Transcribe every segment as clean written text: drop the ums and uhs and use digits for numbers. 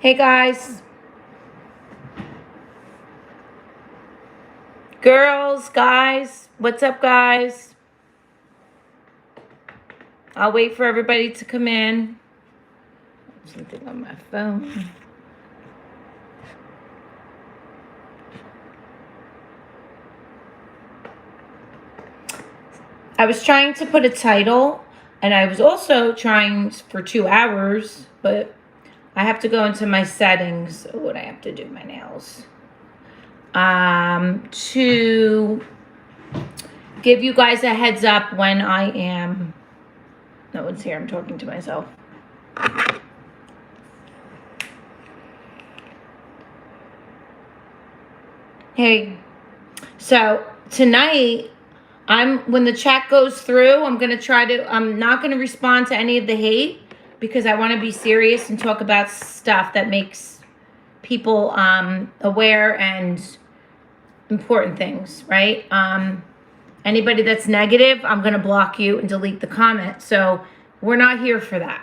Hey guys, girls, guys, what's up, guys? I'll wait for everybody to come in. Something on my phone. I was trying to put a title, and I was also trying for 2 hours, but I have to go into my settings. What I have to do, my nails. To give you guys a heads up when I am. No one's here. I'm talking to myself. Hey, so tonight, when the chat goes through, I'm not gonna respond to any of the hate because I want to be serious and talk about stuff that makes people aware and important things, right? Anybody that's negative, I'm gonna block you and delete the comment. So we're not here for that,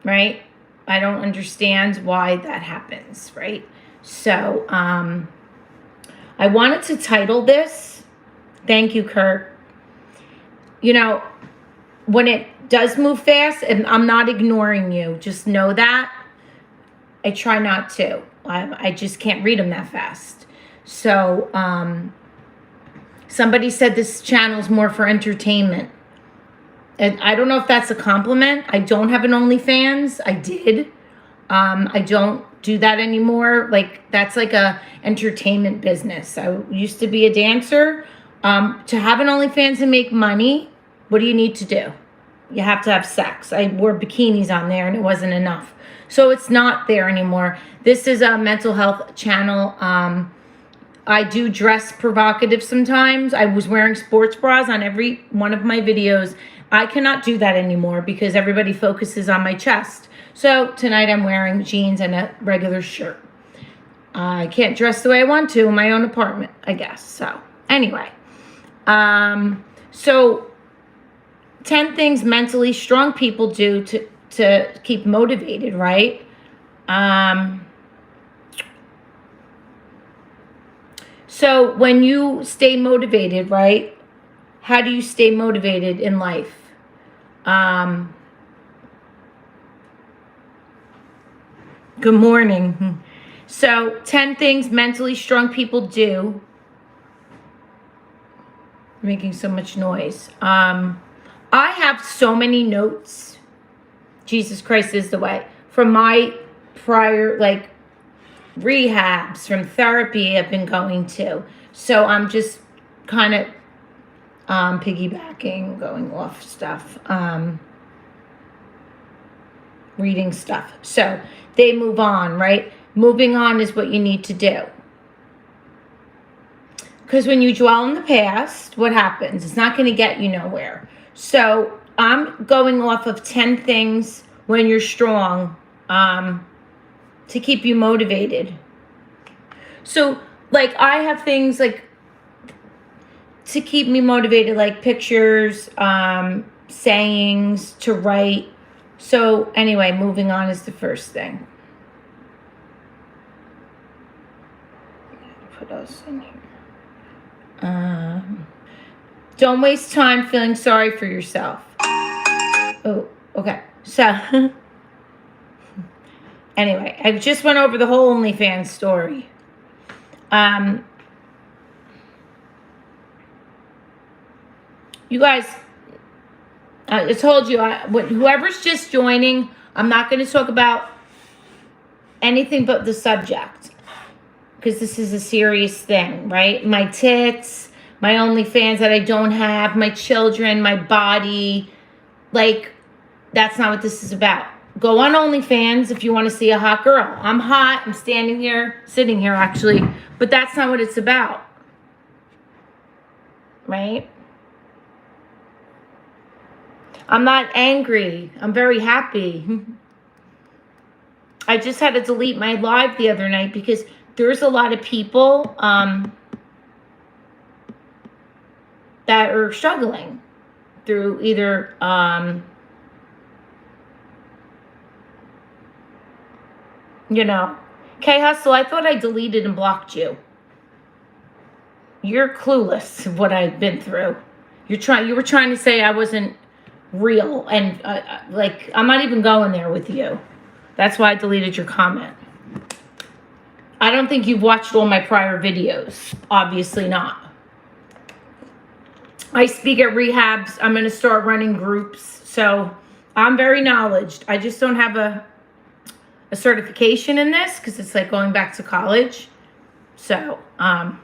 right? I don't understand why that happens, right? So I wanted to title this. Thank you, Kurt. You know, when it does move fast, and I'm not ignoring you, just know that. I try not to. I just can't read them that fast. So somebody said this channel is more for entertainment. And I don't know if that's a compliment. I don't have an OnlyFans. I did. I don't do that anymore. Like, that's like a entertainment business. I used to be a dancer. To have an OnlyFans and make money, what do you need to do? You have to have sex. I wore bikinis on there and it wasn't enough. So it's not there anymore. This is a mental health channel. I do dress provocative sometimes. I was wearing sports bras on every one of my videos. I cannot do that anymore because everybody focuses on my chest. So tonight I'm wearing jeans and a regular shirt. I can't dress the way I want to in my own apartment, I guess. So anyway, so 10 things mentally strong people do to keep motivated, right? So when you stay motivated, right? How do you stay motivated in life? Good morning. So 10 things mentally strong people do. Making so much noise. I have so many notes. Jesus Christ is the way. From my prior, like, rehabs, from therapy I've been going to. So I'm just kind of piggybacking, going off stuff, reading stuff. So they move on, right? Moving on is what you need to do. Because when you dwell in the past, what happens? It's not going to get you nowhere. So I'm going off of 10 things when you're strong to keep you motivated. So, like, I have things like to keep me motivated, like pictures, sayings, to write. So anyway, moving on is the first thing. Put us in here. Don't waste time feeling sorry for yourself. Oh, okay. So anyway, I just went over the whole OnlyFans story. You guys, I told you, whoever's just joining, I'm not going to talk about anything but the subject. Because this is a serious thing, right? My tits, my OnlyFans that I don't have, my children, my body. Like, that's not what this is about. Go on OnlyFans if you want to see a hot girl. I'm hot. I'm standing here, sitting here actually. But that's not what it's about. Right? I'm not angry. I'm very happy. I just had to delete my live the other night because there's a lot of people that are struggling through either You know. K Hustle, I thought I deleted and blocked you. You're clueless of what I've been through. You were trying to say I wasn't real, and like, I'm not even going there with you. That's why I deleted your comment. I don't think you've watched all my prior videos. Obviously not. I speak at rehabs. I'm going to start running groups. So I'm very knowledgeable. I just don't have a certification in this because it's like going back to college. So I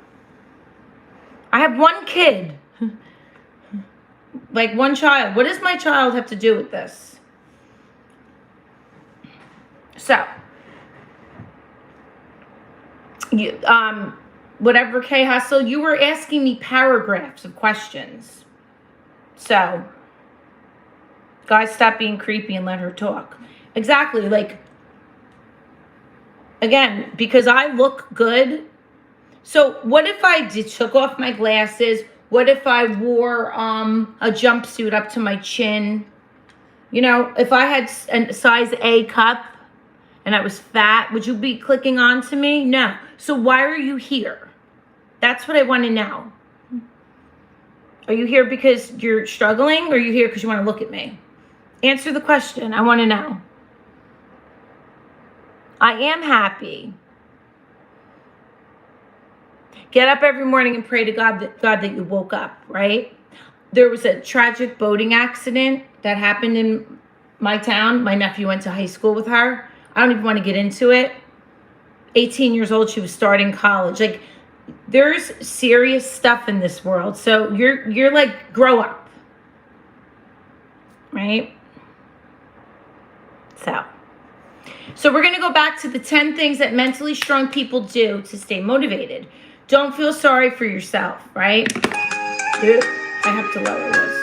have one kid. Like one child. What does my child have to do with this? So, whatever, K Hustle, you were asking me paragraphs of questions. So, guys, stop being creepy and let her talk. Exactly. Like, again, because I look good. So, what if I took off my glasses? What if I wore a jumpsuit up to my chin? You know, if I had a size A cup and I was fat, would you be clicking on to me? No. So why are you here? That's what I want to know. Are you here because you're struggling, or are you here because you want to look at me? Answer the question. I want to know. I am happy. Get up every morning and pray to God that you woke up, right? There was a tragic boating accident that happened in my town. My nephew went to high school with her. I don't even want to get into it. 18 years old, she was starting college. Like, there's serious stuff in this world. So you're like, grow up. Right? So we're going to go back to the 10 things that mentally strong people do to stay motivated. Don't feel sorry for yourself, right? I have to lower this.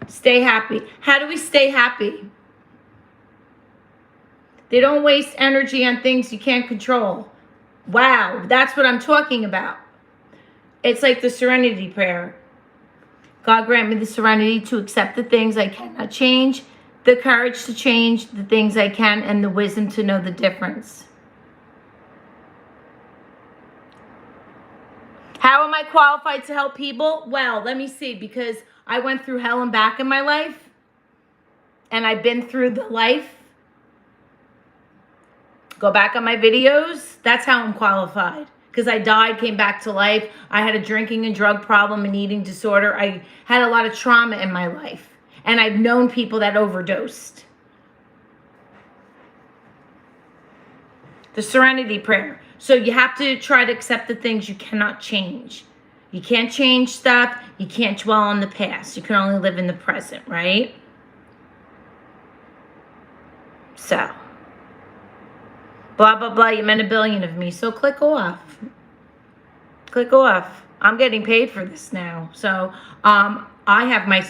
Stay happy. How do we stay happy? They don't waste energy on things you can't control. Wow, that's what I'm talking about. It's like the serenity prayer. God grant me the serenity to accept the things I cannot change, the courage to change the things I can, and the wisdom to know the difference. How am I qualified to help people? Well, let me see, because I went through hell and back in my life, and I've been through the life. Go back on my videos. That's how I'm qualified. Because I died, came back to life. I had a drinking and drug problem and eating disorder. I had a lot of trauma in my life. And I've known people that overdosed. The serenity prayer. So you have to try to accept the things you cannot change. You can't change stuff. You can't dwell on the past. You can only live in the present, right? So, blah, blah, blah. You meant a billion of me. So click off. Click off. I'm getting paid for this now. So I have my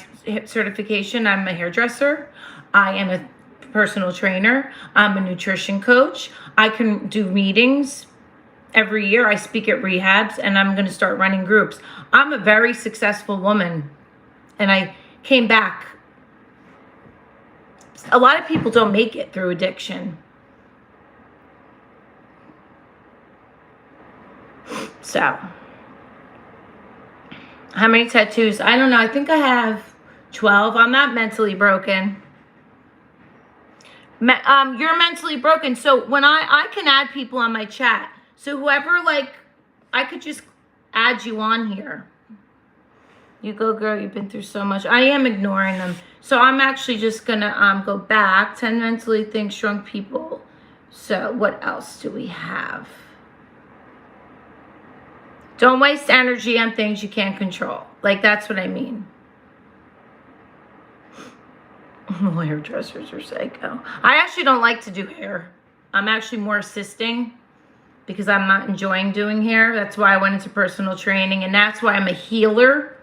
certification. I'm a hairdresser. I am a personal trainer. I'm a nutrition coach. I can do meetings every year. I speak at rehabs, and I'm going to start running groups. I'm a very successful woman, and I came back. A lot of people don't make it through addiction. So, how many tattoos? I don't know. I think I have 12. I'm not mentally broken. You're mentally broken. So when I can add people on my chat. So whoever, like, I could just add you on here. You go, girl. You've been through so much. I am ignoring them. So I'm actually just going to go back. 10 mentally strong people. So what else do we have? Don't waste energy on things you can't control. Like, that's what I mean. Hairdressers are psycho. I actually don't like to do hair. I'm actually more assisting because I'm not enjoying doing hair. That's why I went into personal training, and that's why I'm a healer.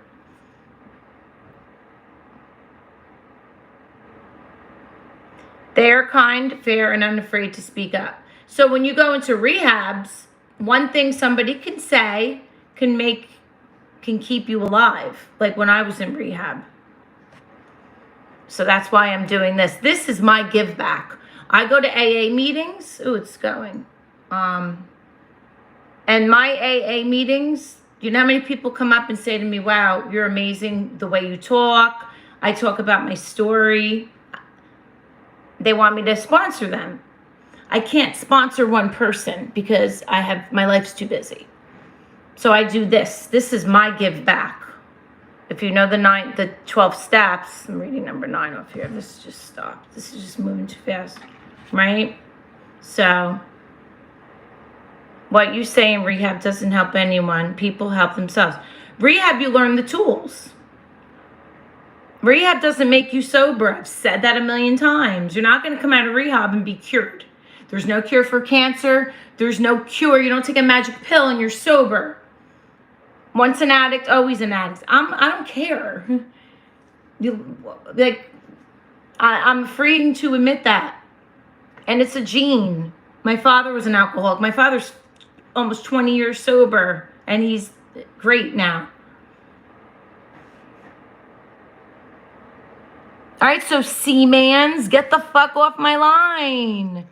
They are kind, fair, and unafraid to speak up. So when you go into rehabs, one thing somebody can say can keep you alive. Like when I was in rehab. So that's why I'm doing this. This is my give back. I go to AA meetings. Ooh, it's going. And my AA meetings, you know how many people come up and say to me, wow, you're amazing the way you talk. I talk about my story. They want me to sponsor them. I can't sponsor one person because my life's too busy. So I do this. This is my give back. If you know the 12 steps, I'm reading number 9 off here. This just stopped. This is just moving too fast, right? So what you say in rehab doesn't help anyone. People help themselves. Rehab, you learn the tools. Rehab doesn't make you sober. I've said that a million times. You're not going to come out of rehab and be cured. There's no cure for cancer. There's no cure. You don't take a magic pill and you're sober. Once an addict, always an addict. I don't care. I'm free to admit that. And it's a gene. My father was an alcoholic. My father's almost 20 years sober. And he's great now. All right, so C-mans, get the fuck off my line.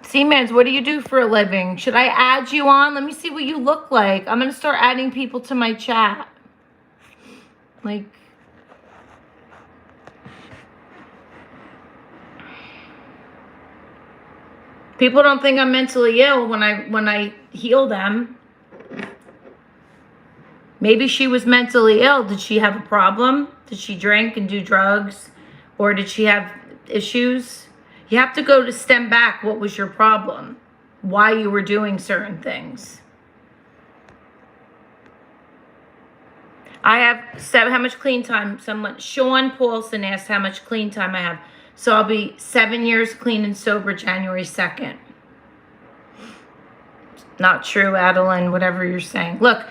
C-mans, what do you do for a living? Should I add you on? Let me see what you look like. I'm going to start adding people to my chat. Like, people don't think I'm mentally ill when I heal them. Maybe she was mentally ill. Did she have a problem? Did she drink and do drugs? Or did she have issues? You have to go to stem back. What was your problem? Why you were doing certain things. I have how much clean time? Sean Paulson asked how much clean time I have. So I'll be 7 years clean and sober January 2nd. Not true, Adeline, whatever you're saying. Look,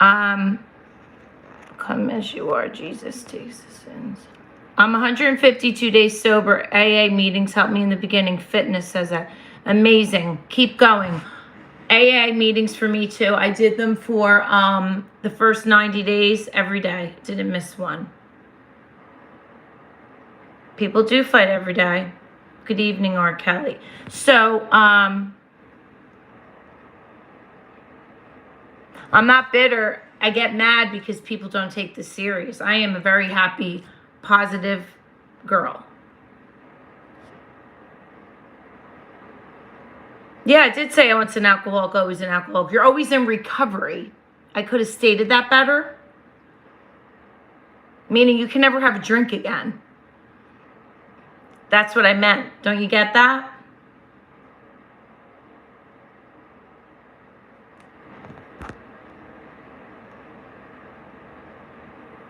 come as you are, Jesus takes the sins. I'm 152 days sober. AA meetings helped me in the beginning. Fitness says that. Amazing. Keep going. AA meetings for me too. I did them for the first 90 days every day. Didn't miss one. People do fight every day. Good evening, R. Kelly. So, I'm not bitter. I get mad because people don't take this serious. I am a very happy, positive girl. Yeah, I did say I once an alcoholic, always an alcoholic. You're always in recovery. I could have stated that better. Meaning you can never have a drink again. That's what I meant. Don't you get that?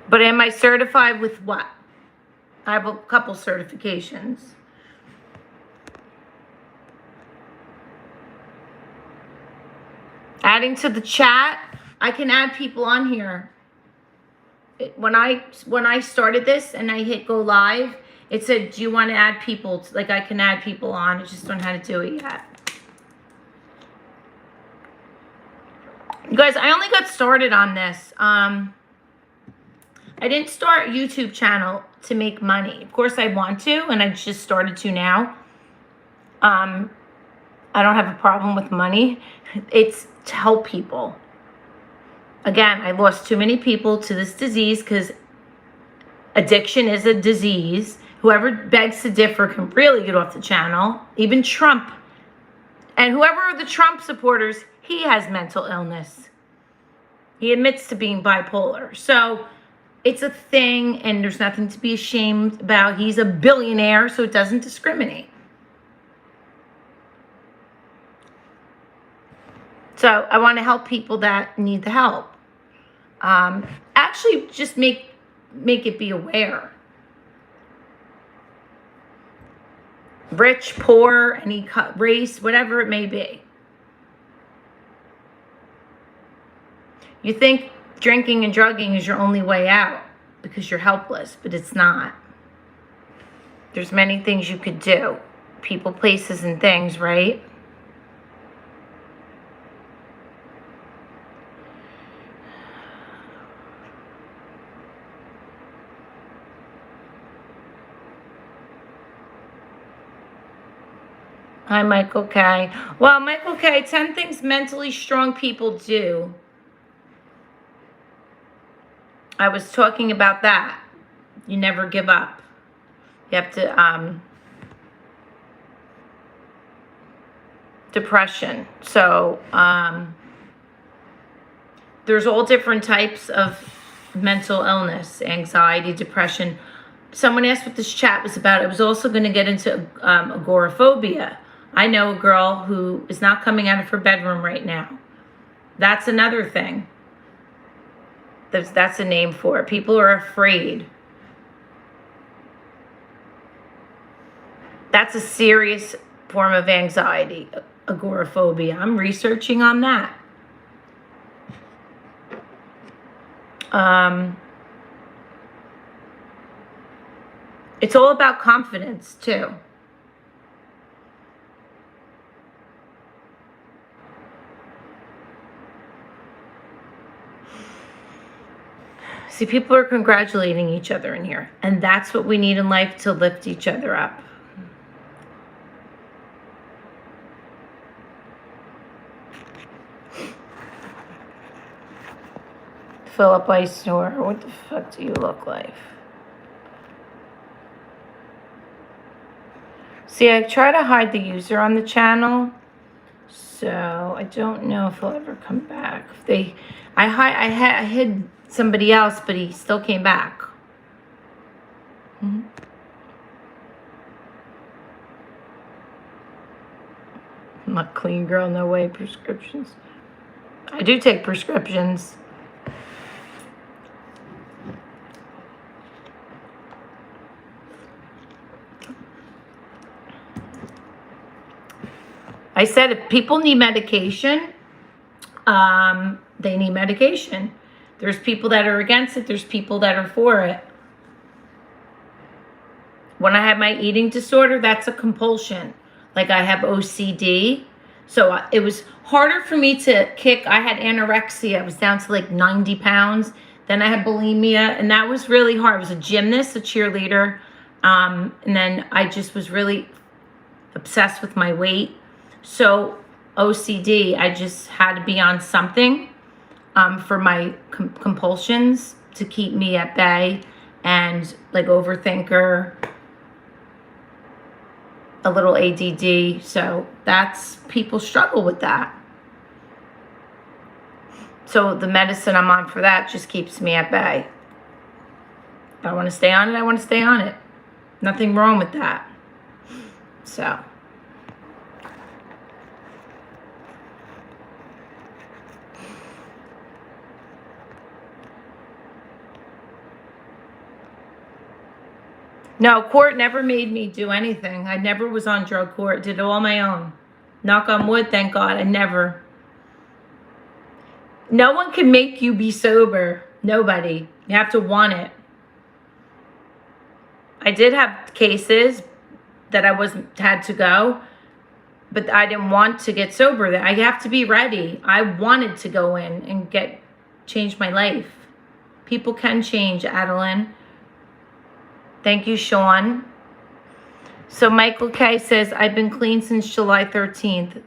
But am I certified with what? I have a couple certifications. Adding to the chat, I can add people on here. When I started this and I hit go live, it said, do you want to add people? Like I can add people on. I just don't know how to do it yet. You guys, I only got started on this. I didn't start a YouTube channel to make money. Of course I want to, and I just started to now. I don't have a problem with money. It's to help people. Again, I lost too many people to this disease because addiction is a disease. Whoever begs to differ can really get off the channel. Even Trump. And whoever are the Trump supporters, he has mental illness. He admits to being bipolar. So it's a thing, and there's nothing to be ashamed about. He's a billionaire, so it doesn't discriminate. So I want to help people that need the help. Actually, just make it be aware. Rich, poor, any race, whatever it may be. You think drinking and drugging is your only way out because you're helpless, but it's not. There's many things you could do. People, places, and things, right? Hi, Michael K. Well, Michael K, 10 things mentally strong people do. I was talking about that. You never give up. You have to, depression. So, there's all different types of mental illness, anxiety, depression. Someone asked what this chat was about. I was also going to get into agoraphobia. I know a girl who is not coming out of her bedroom right now. That's another thing. That's a name for it. People are afraid. That's a serious form of anxiety, agoraphobia. I'm researching on that. It's all about confidence, too. See, people are congratulating each other in here. And that's what we need in life to lift each other up. Philip Eisner, what the fuck do you look like? See, I try to hide the user on the channel, so I don't know if he'll ever come back. I hid somebody else, but he still came back. I'm a clean girl, no way. Prescriptions. I do take prescriptions. I said if people need medication, they need medication. There's people that are against it. There's people that are for it. When I had my eating disorder, that's a compulsion. Like I have OCD. So it was harder for me to kick. I had anorexia. I was down to like 90 pounds. Then I had bulimia, and that was really hard. I was a gymnast, a cheerleader. And then I just was really obsessed with my weight. So OCD, I just had to be on something for my compulsions to keep me at bay, and like overthinker, a little ADD. So that's, people struggle with that. So the medicine I'm on for that just keeps me at bay. If I want to stay on it, I want to stay on it. Nothing wrong with that. So. No, court never made me do anything. I never was on drug court. Did it all on my own. Knock on wood, thank God. I never. No one can make you be sober. Nobody. You have to want it. I did have cases that I had to go, but I didn't want to get sober. I have to be ready. I wanted to go in and change my life. People can change, Adeline. Thank you, Sean. So Michael K says, I've been clean since July 13th.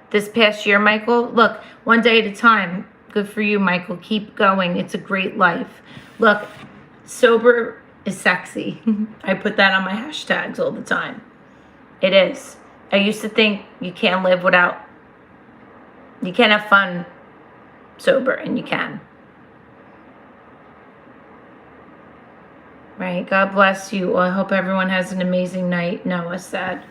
This past year, Michael, look, one day at a time. Good for you, Michael. Keep going. It's a great life. Look, sober is sexy. I put that on my hashtags all the time. It is. I used to think you can't have fun sober, and you can. Right. God bless you. Well, I hope everyone has an amazing night. Noah said.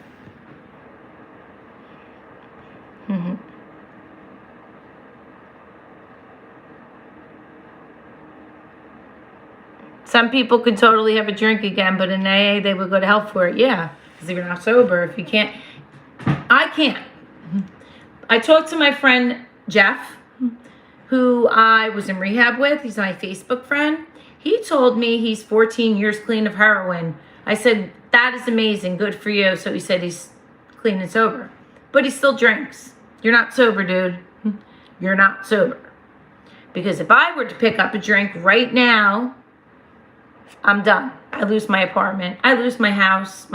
Some people could totally have a drink again, but in AA, they would go to hell for it. Yeah, because you're not sober. If you can't. I can't. I talked to my friend, Jeff, who I was in rehab with. He's my Facebook friend. He told me he's 14 years clean of heroin. I said, that is amazing. Good for you. So he said he's clean and sober. But he still drinks. You're not sober, dude. You're not sober. Because if I were to pick up a drink right now, I'm done. I lose my apartment. I lose my house.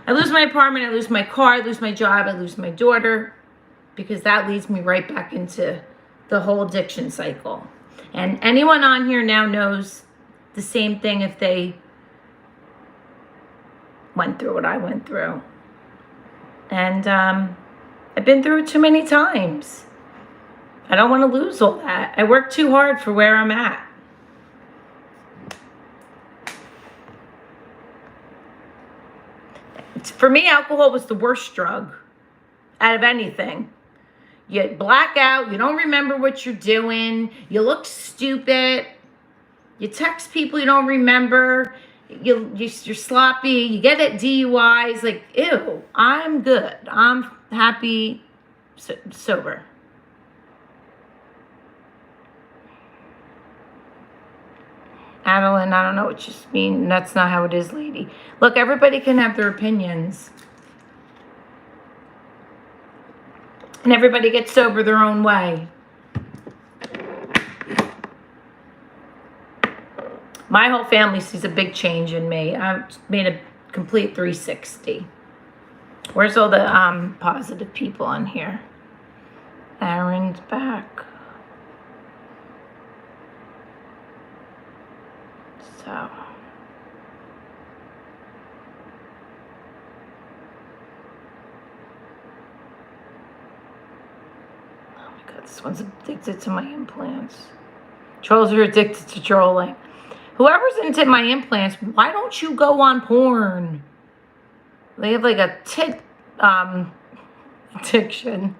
I lose my apartment, I lose my car, I lose my job, I lose my daughter, because that leads me right back into the whole addiction cycle. And anyone on here now knows the same thing if they went through what I went through. And I've been through it too many times. I don't want to lose all that. I work too hard for where I'm at. For me, alcohol was the worst drug out of anything. You black out. You don't remember what you're doing. You look stupid. You text people you don't remember. You're sloppy. You get at DUIs. Like, ew, I'm good. I'm happy, sober. Adeline, I don't know what you mean. That's not how it is, lady. Look, everybody can have their opinions. And everybody gets sober their own way. My whole family sees a big change in me. I've made a complete 360. Where's all the positive people on here? Aaron's back. So. Oh my God, this one's addicted to my implants. Trolls are addicted to trolling. Whoever's into my implants, why don't you go on porn? They have like a tit addiction.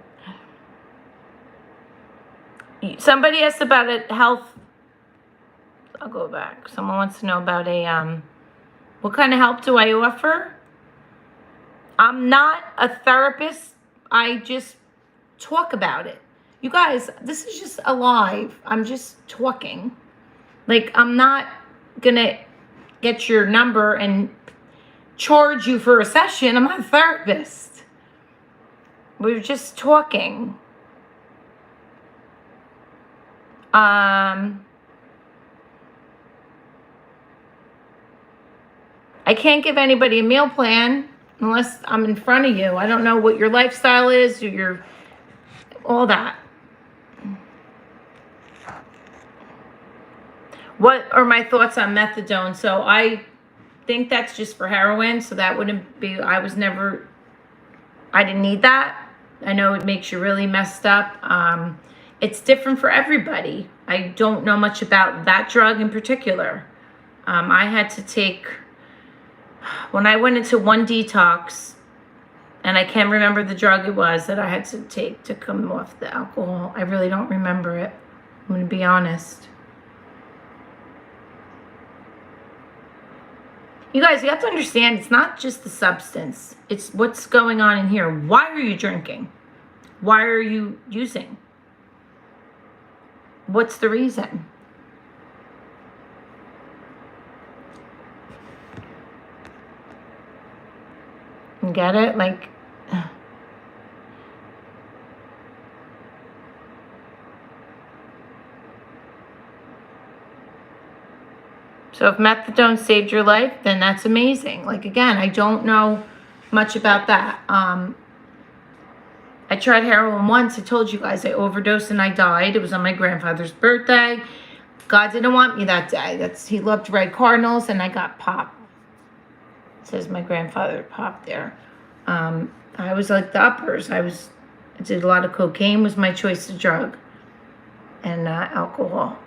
Somebody asked about a health. I'll go back. Someone wants to know about a what kind of help do I offer? I'm not a therapist. I just talk about it. You guys, this is just a live. I'm just talking. Like, I'm not gonna get your number and charge you for a session. I'm not a therapist. We're just talking. I can't give anybody a meal plan unless I'm in front of you. I don't know what your lifestyle is or your all that. What are my thoughts on methadone? So I think that's just for heroin. So that wouldn't be, I didn't need that. I know it makes you really messed up. It's different for everybody. I don't know much about that drug in particular. I had to take, when I went into one detox, and I can't remember the drug it was that I had to take to come off the alcohol. I really don't remember it. I'm going to be honest. You guys, you have to understand, it's not just the substance. It's what's going on in here. Why are you drinking? Why are you using? What's the reason? You get it? Like, so if methadone saved your life, then that's amazing. Like, again, I don't know much about that. I tried heroin once. I told you guys I overdosed and I died. It was on my grandfather's birthday. God didn't want me that day. He loved red cardinals, and I got popped. It says my grandfather popped there. I was like the uppers. I did a lot of cocaine was my choice of drug, and alcohol.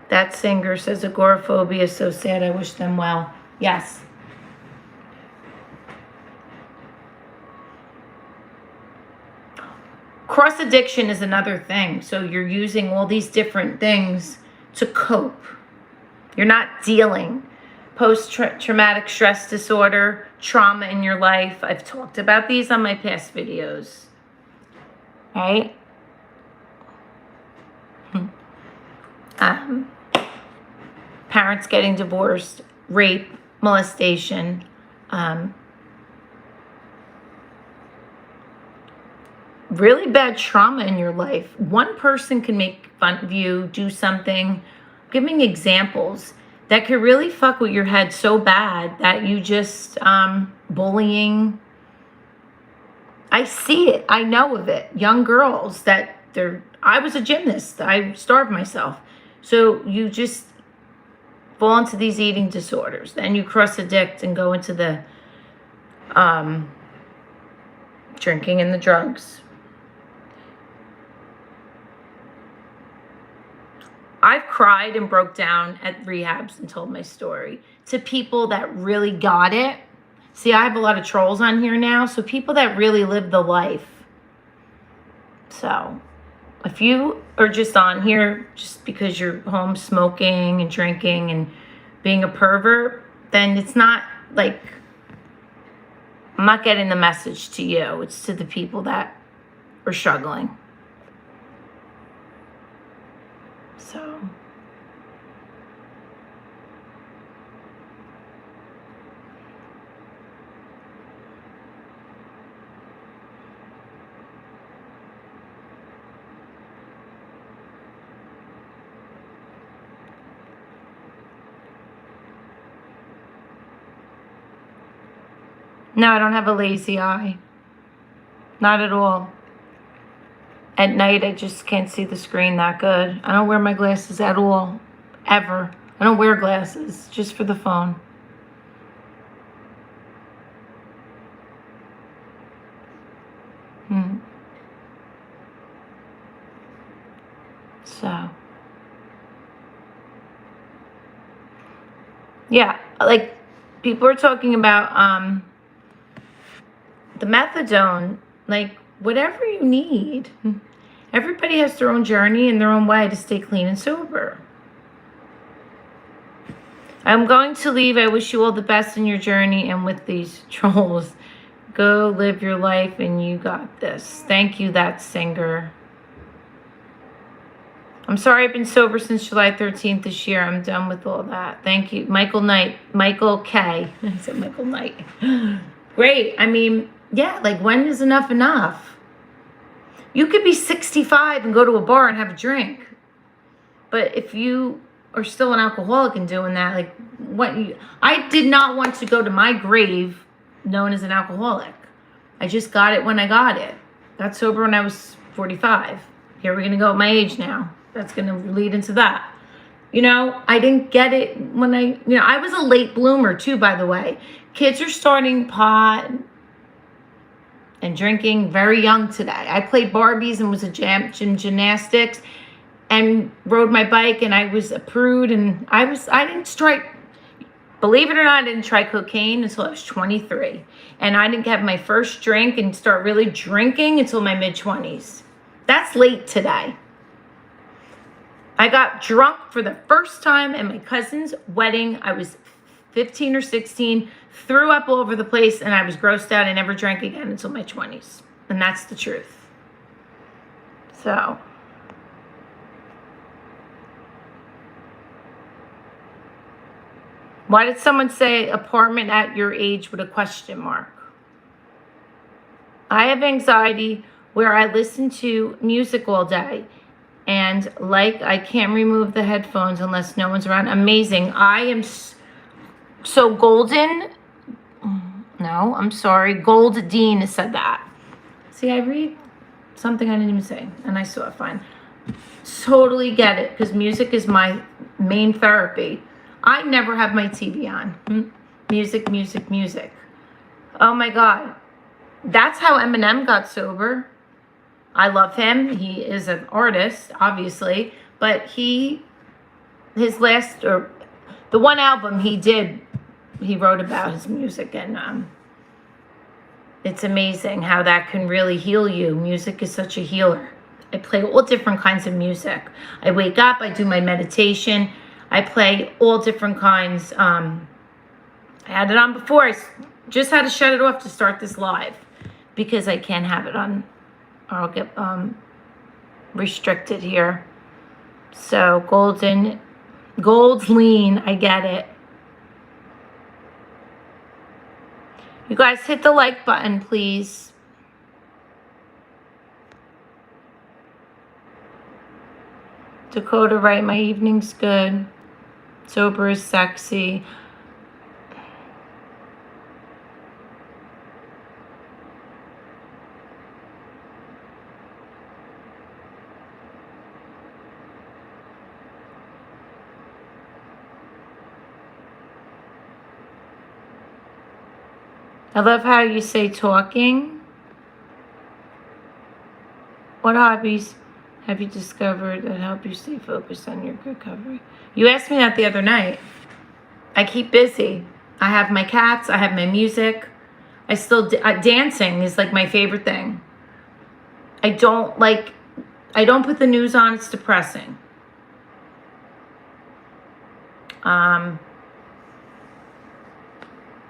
That singer says agoraphobia is so sad. I wish them well. Yes. Cross addiction is another thing. So you're using all these different things to cope. You're not dealing. Post-traumatic stress disorder, trauma in your life. I've talked about these on my past videos. Right? Parents getting divorced, rape, molestation, really bad trauma in your life. One person can make fun of you, do something, giving examples that could really fuck with your head so bad that you just, bullying. I see it. I know of it. Young girls that I was a gymnast. I starved myself. So you just fall into these eating disorders. Then you cross addict and go into the drinking and the drugs. I've cried and broke down at rehabs and told my story to people that really got it. See, I have a lot of trolls on here now, so people that really live the life. So if you are just on here just because you're home smoking and drinking and being a pervert, then it's not like, I'm not getting the message to you. It's to the people that are struggling. So no, I don't have a lazy eye. Not at all. At night, I just can't see the screen that good. I don't wear my glasses at all. Ever. I don't wear glasses, just for the phone. So. Yeah, like, people are talking about, the methadone, like, whatever you need. Everybody has their own journey and their own way to stay clean and sober. I'm going to leave. I wish you all the best in your journey and with these trolls. Go live your life and you got this. Thank you, that singer. I'm sorry I've been sober since July 13th this year. I'm done with all that. Thank you. Michael Knight. Michael K. I said Michael Knight. Great. I mean, yeah, like, when is enough enough? You could be 65 and go to a bar and have a drink. But if you are still an alcoholic and doing that, like, I did not want to go to my grave known as an alcoholic. I just got it when I got it. Got sober when I was 45. Here we're going to go at my age now. That's going to lead into that. You know, I didn't get it when I was a late bloomer too, by the way. Kids are starting pot and drinking very young today. I played Barbies and was a gym gymnastics and rode my bike, and I was a prude, and I didn't try, believe it or not, I didn't try cocaine until I was 23. And I didn't have my first drink and start really drinking until my mid-20s. That's late today. I got drunk for the first time at my cousin's wedding. I was 15 or 16, threw up all over the place, and I was grossed out. I never drank again until my 20s. And that's the truth. So. Why did someone say apartment at your age with a question mark? I have anxiety where I listen to music all day. And like, I can't remove the headphones unless no one's around. Amazing. I am so golden. No, I'm sorry. Gold Dean said that. See, I read something I didn't even say, and I saw it fine. Totally get it, because music is my main therapy. I never have my TV on. Music, music, music. Oh my God. That's how Eminem got sober. I love him. He is an artist, obviously, but the one album he wrote about his music, and it's amazing how that can really heal you. Music is such a healer. I play all different kinds of music. I wake up, I do my meditation, I play all different kinds. I had it on before. I just had to shut it off to start this live because I can't have it on, or I'll get restricted here. So Gold's lean, I get it. You guys hit the like button, please. Dakota, right? My evening's good. Sober is sexy. I love how you say talking. What hobbies have you discovered that help you stay focused on your recovery? You asked me that the other night. I keep busy. I have my cats. I have my music. I still dancing is like my favorite thing. I don't put the news on. It's depressing.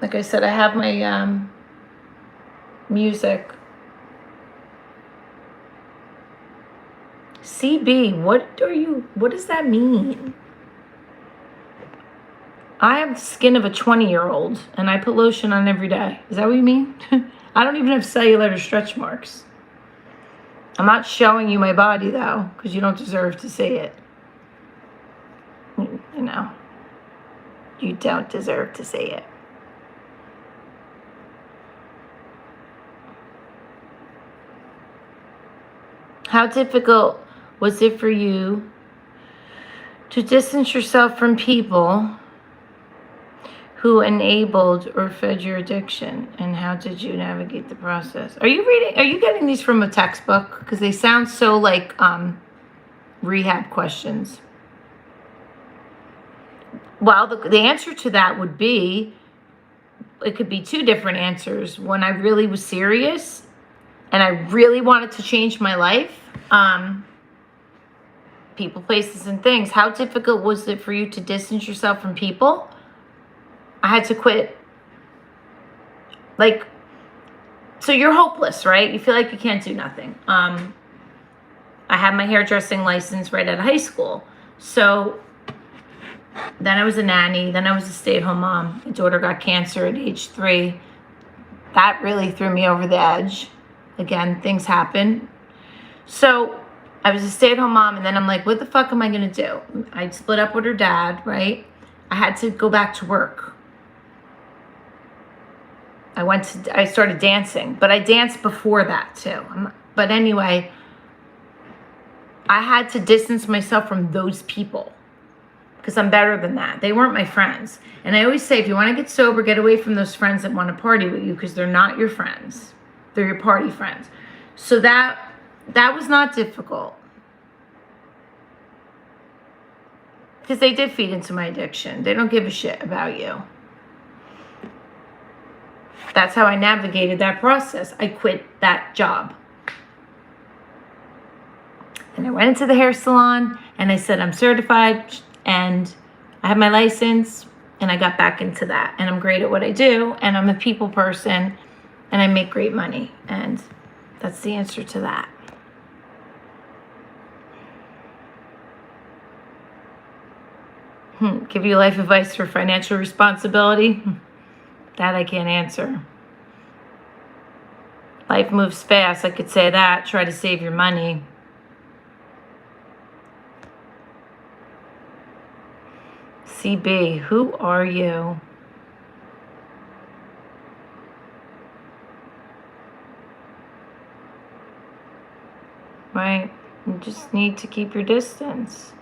Like I said, I have my music. CB, what does that mean? I have the skin of a 20-year-old and I put lotion on every day. Is that what you mean? I don't even have cellular stretch marks. I'm not showing you my body though, because you don't deserve to see it. You know, you don't deserve to see it. How difficult was it for you to distance yourself from people who enabled or fed your addiction, and how did you navigate the process? Are you getting these from a textbook? Because they sound so like rehab questions. Well, the answer to that would be, it could be two different answers. When I really was serious and I really wanted to change my life, people, places, and things. How difficult was it for you to distance yourself from people? I had to quit. Like, so you're hopeless, right? You feel like you can't do nothing. I had my hairdressing license right out of high school. So then I was a nanny. Then I was a stay-at-home mom. My daughter got cancer at age 3. That really threw me over the edge. Again, things happen. So I was a stay-at-home mom, and then I'm like, what the fuck am I going to do? I split up with her dad, right? I had to go back to work. I started dancing, but I danced before that too. But anyway, I had to distance myself from those people because I'm better than that. They weren't my friends. And I always say, if you want to get sober, get away from those friends that want to party with you, because they're not your friends. They're your party friends. So that was not difficult, because they did feed into my addiction. They don't give a shit about you. That's how I navigated that process. I quit that job. And I went into the hair salon and I said, I'm certified and I have my license, and I got back into that. And I'm great at what I do, and I'm a people person, and I make great money. And that's the answer to that. Give you life advice for financial responsibility? That I can't answer. Life moves fast. I could say that. Try to save your money. CB, who are you? Right? You just need to keep your distance.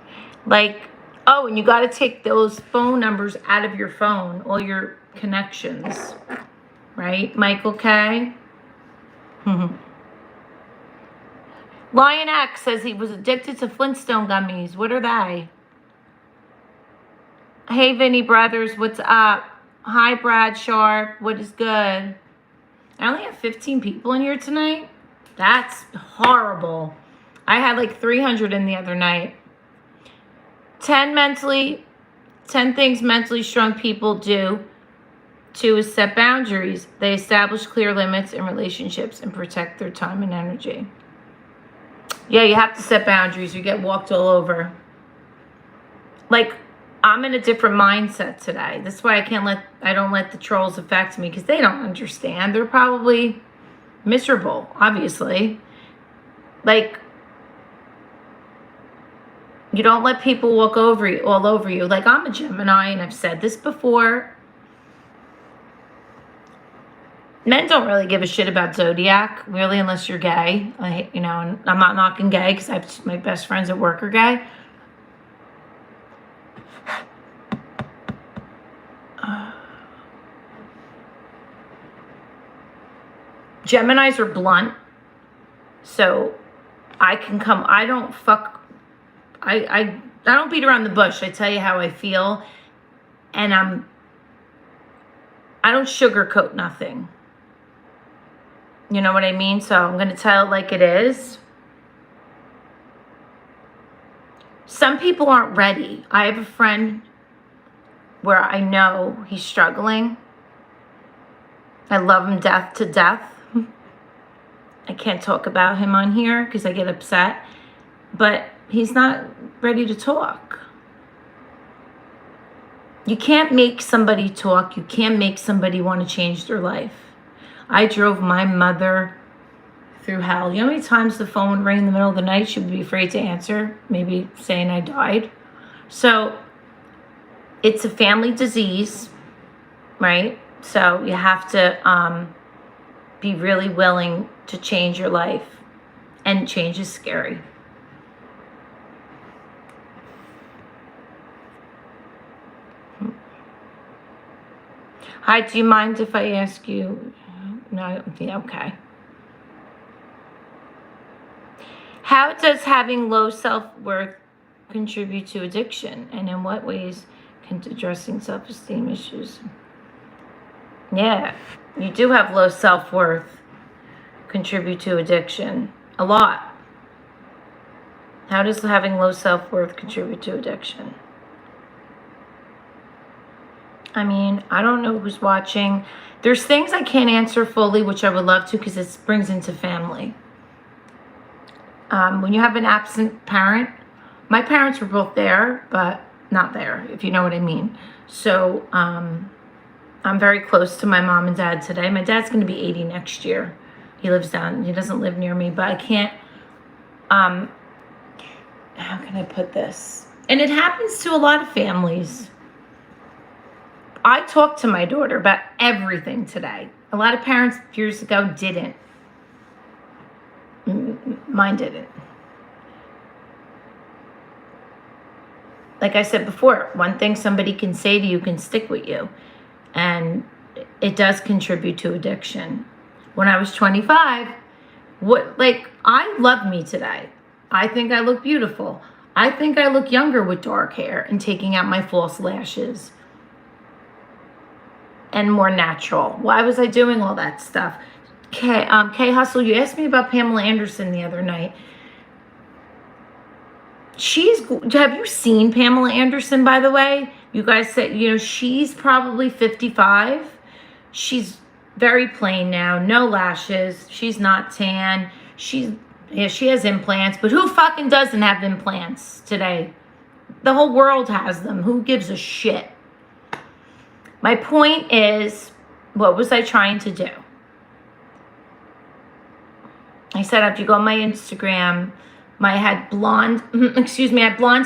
Like, oh, and you got to take those phone numbers out of your phone, all your connections, right? Michael K. Lion X says he was addicted to Flintstone gummies. What are they? Hey, Vinny Brothers, what's up? Hi, Brad Sharp. What is good? I only have 15 people in here tonight. That's horrible. I had like 300 in the other night. 10 things mentally strong people do. 2 is set boundaries. They establish clear limits in relationships and protect their time and energy. Yeah, you have to set boundaries. You get walked all over. Like, I'm in a different mindset today. That's why I don't let the trolls affect me, because they don't understand. They're probably miserable, obviously. Like, You don't let people walk over you, all over you. Like, I'm a Gemini, and I've said this before. Men don't really give a shit about zodiac, really, unless you're gay. And I'm not knocking gay because my best friends at work are gay. Geminis are blunt, so I can come. I don't beat around the bush. I tell you how I feel, and I don't sugarcoat nothing. You know what I mean? So I'm going to tell it like it is. Some people aren't ready. I have a friend where I know he's struggling. I love him death to death. I can't talk about him on here because I get upset. But he's not ready to talk. You can't make somebody talk. You can't make somebody want to change their life. I drove my mother through hell. You know how many times the phone would ring in the middle of the night? She would be afraid to answer, maybe saying I died. So it's a family disease, right? So you have to be really willing to change your life. And change is scary. Hi, do you mind if I ask you? No, yeah, okay. How does having low self-worth contribute to addiction? And in what ways can addressing self-esteem issues? Yeah, you do have low self-worth contribute to addiction. A lot. How does having low self-worth contribute to addiction? I mean, I don't know who's watching. There's things I can't answer fully, which I would love to, because it brings into family. When you have an absent parent, my parents were both there, but not there, if you know what I mean. So I'm very close to my mom and dad today. My dad's going to be 80 next year. He doesn't live near me, but I can't, how can I put this? And it happens to a lot of families. I talked to my daughter about everything today. A lot of parents years ago didn't. Mine didn't. Like I said before, one thing somebody can say to you can stick with you. And it does contribute to addiction. When I was 25, I love me today. I think I look beautiful. I think I look younger with dark hair and taking out my false lashes. And more natural. Why was I doing all that stuff? Kay Hustle, you asked me about Pamela Anderson the other night. Have you seen Pamela Anderson, by the way? You guys said, she's probably 55. She's very plain now, no lashes. She's not tan. She has implants, but who fucking doesn't have implants today? The whole world has them. Who gives a shit? My point is, what was I trying to do? I said, if you go on my Instagram, I had blonde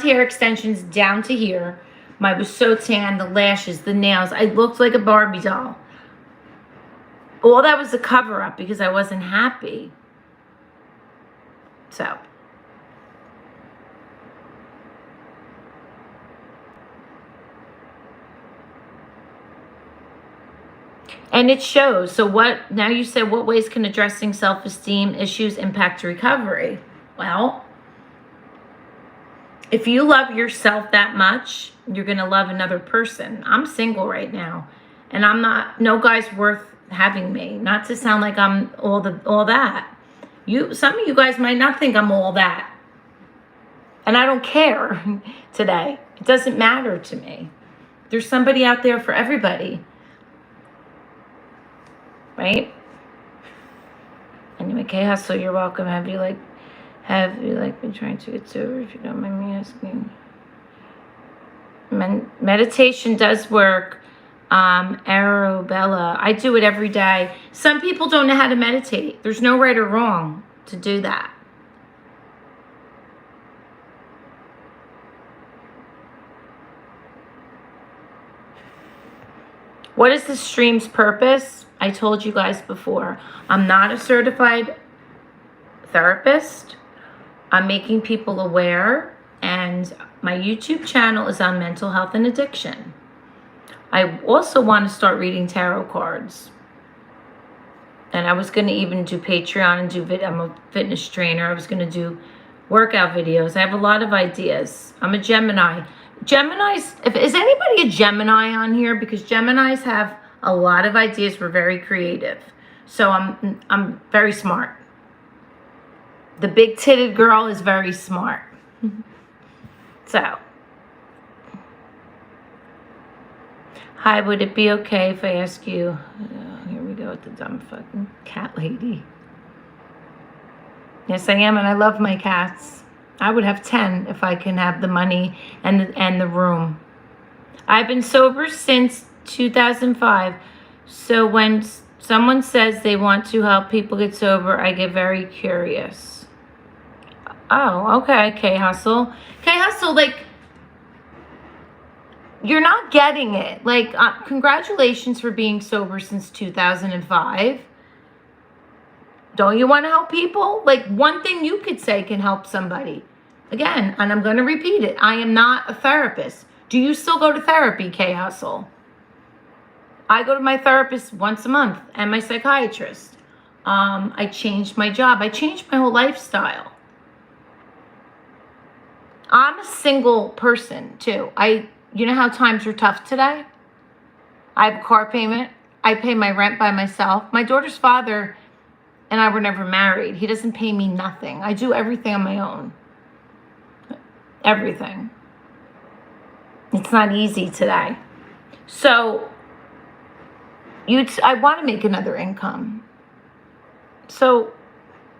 hair extensions down to here. I was so tan, the lashes, the nails. I looked like a Barbie doll. All that was a cover-up because I wasn't happy. So. And it shows. So now you said, what ways can addressing self-esteem issues impact no Well, if you love yourself that much, you're going to love another person. I'm single right now. And no guy's worth having me. Not to sound like I'm all that. Some of you guys might not think I'm all that. And I don't care today. It doesn't matter to me. There's somebody out there for everybody. Right? Anyway, Kay Hustle, you're welcome. Have you been trying to get sober, if you don't mind me asking? Meditation does work. Arabella, I do it every day. Some people don't know how to meditate. There's no right or wrong to do that. What is the stream's purpose? I told you guys before. I'm not a certified therapist. I'm making people aware, and my YouTube channel is on mental health and addiction. I also want to start reading tarot cards. And I was going to even do Patreon and do I'm a fitness trainer. I was going to do workout videos. I have a lot of ideas. I'm a Gemini. Geminis, is anybody a Gemini on here? Because Geminis have a lot of ideas. We're very creative. So I'm very smart. The big-titted girl is very smart. So. Hi, would it be okay if I ask you... here we go with the dumb fucking cat lady. Yes, I am, and I love my cats. I would have 10 if I can have the money and the room. I've been sober since 2005. So when someone says they want to help people get sober, I get very curious. Oh, okay, K-Hustle. K-Hustle, like... You're not getting it. Like, congratulations for being sober since 2005. Don't you want to help people? Like, one thing you could say can help somebody. Again, and I'm going to repeat it. I am not a therapist. Do you still go to therapy, K-Hustle? I go to my therapist once a month and my psychiatrist. I changed my job. I changed my whole lifestyle. I'm a single person, too. You know how times are tough today? I have a car payment. I pay my rent by myself. My daughter's father and I were never married. He doesn't pay me nothing. I do everything on my own. Everything. It's not easy today. So, I want to make another income. So,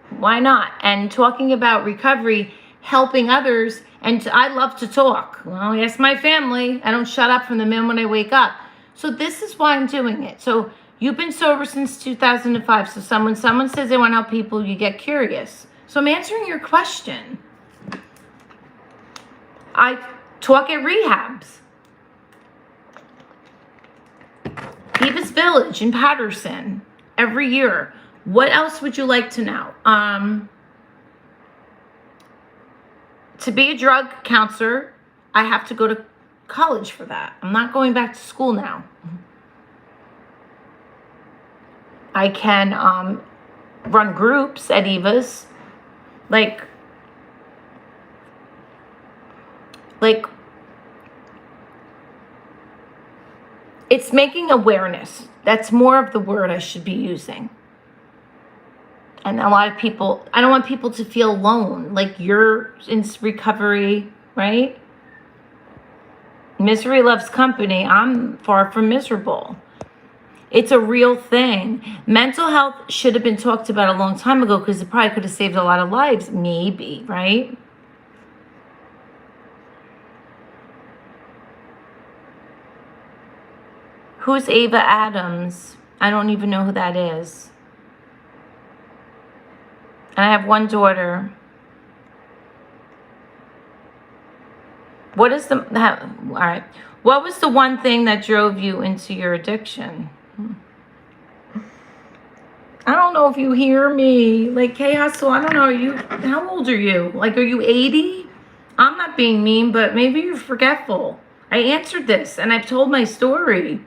why not? And talking about recovery, helping others, and I love to talk. Well, yes, my family. I don't shut up from the minute when I wake up. So this is why I'm doing it. So you've been sober since 2005. So someone says they want to help people, you get curious. So I'm answering your question. I talk at rehabs. Eva's Village in Patterson every year. What else would you like to know? To be a drug counselor, I have to go to college for that. I'm not going back to school now. I can run groups at Eva's. Like, it's making awareness. That's more of the word I should be using. And a lot of people, I don't want people to feel alone, like you're in recovery, right? Misery loves company. I'm far from miserable. It's a real thing. Mental health should have been talked about a long time ago because it probably could have saved a lot of lives, maybe, right? Who's Ava Adams? I don't even know who that is. And I have one daughter. What is all right. What was the one thing that drove you into your addiction? I don't know if you hear me. Like, K-Hustle, I don't know. How old are you? Like, are you 80? I'm not being mean, but maybe you're forgetful. I answered this and I've told my story.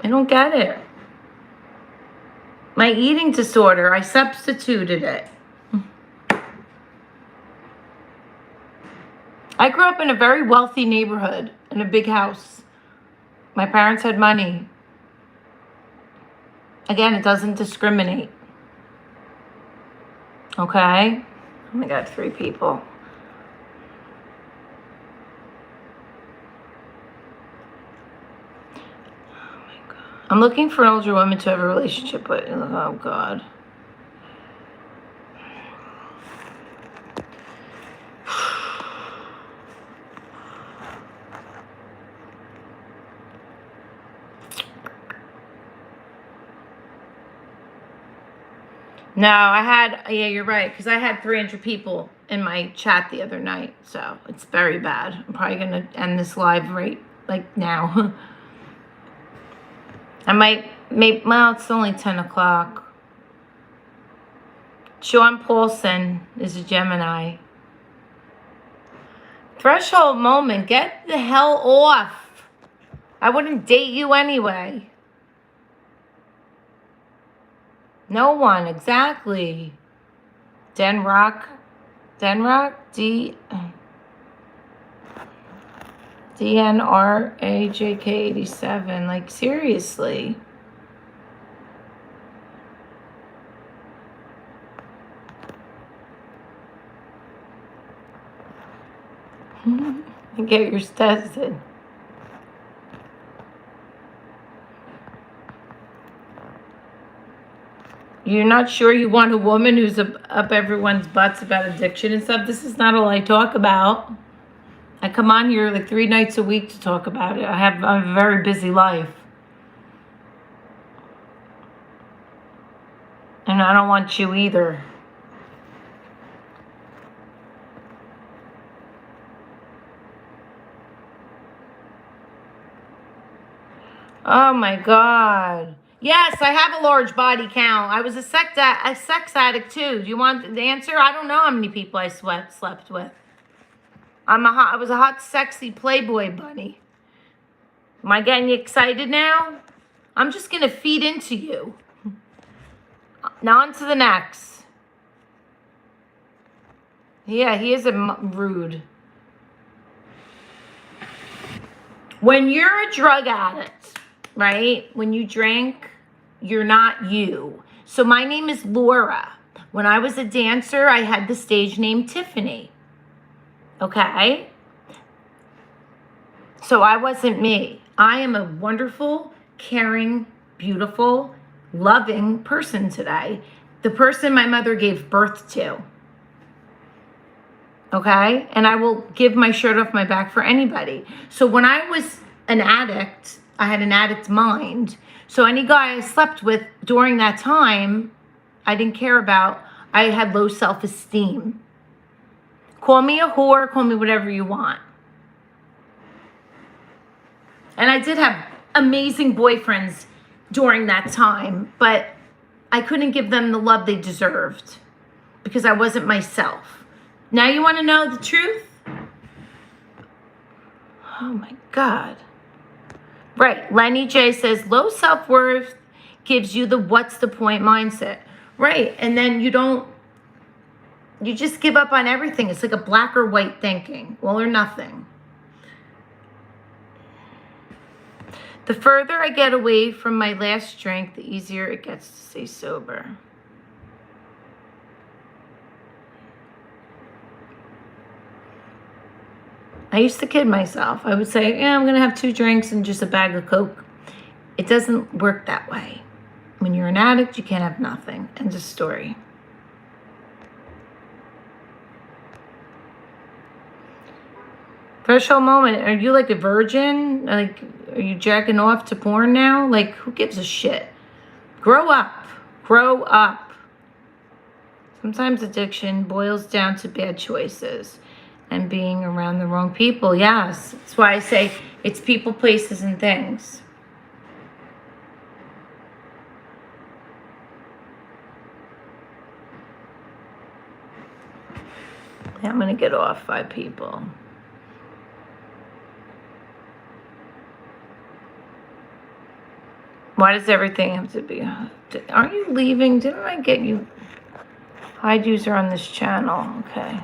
I don't get it. My eating disorder, I substituted it. I grew up in a very wealthy neighborhood, in a big house. My parents had money. Again, it doesn't discriminate. Okay? Oh my God, 3 people. I'm looking for an older woman to have a relationship with. Oh, God. No, yeah, you're right, because I had 300 people in my chat the other night, so it's very bad. I'm probably going to end this live right, like, now. I might, well, it's only 10 o'clock. Sean Paulson is a Gemini. Threshold moment, get the hell off. I wouldn't date you anyway. No one, exactly. Denrock, DNRAJK87. Like, seriously. Get yours tested. You're not sure you want a woman who's up everyone's butts about addiction and stuff? This is not all I talk about. I come on here like 3 nights a week to talk about it. I have a very busy life. And I don't want you either. Oh my God. Yes, I have a large body count. I was a sex addict too. Do you want the answer? I don't know how many people I slept with. I was a hot, sexy Playboy bunny. Am I getting you excited now? I'm just going to feed into you. Now on to the next. Yeah, he is rude. When you're a drug addict, right? When you drink, you're not you. So my name is Laura. When I was a dancer, I had the stage name Tiffany. Okay? So I wasn't me. I am a wonderful, caring, beautiful, loving person today. The person my mother gave birth to. Okay? And I will give my shirt off my back for anybody. So when I was an addict, I had an addict mind. So any guy I slept with during that time, I didn't care about. I had low self-esteem. Call me a whore, call me whatever you want. And I did have amazing boyfriends during that time, but I couldn't give them the love they deserved because I wasn't myself. Now you want to know the truth? Oh my God. Right. Lenny J says low self-worth gives you the what's the point mindset. Right. And then you just give up on everything. It's like a black or white thinking, all or nothing. The further I get away from my last drink, the easier it gets to stay sober. I used to kid myself. I would say, yeah, I'm going to have 2 drinks and just a bag of Coke. It doesn't work that way. When you're an addict, you can't have nothing. End of story. Threshold moment. Are you like a virgin? Like, are you jacking off to porn now? Like, who gives a shit? Grow up. Grow up. Sometimes addiction boils down to bad choices and being around the wrong people. Yes. That's why I say it's people, places, and things. Yeah, I'm going to get off 5 people. Why does everything have to be... Aren't you leaving? Didn't I get you... Hide user on this channel. Okay.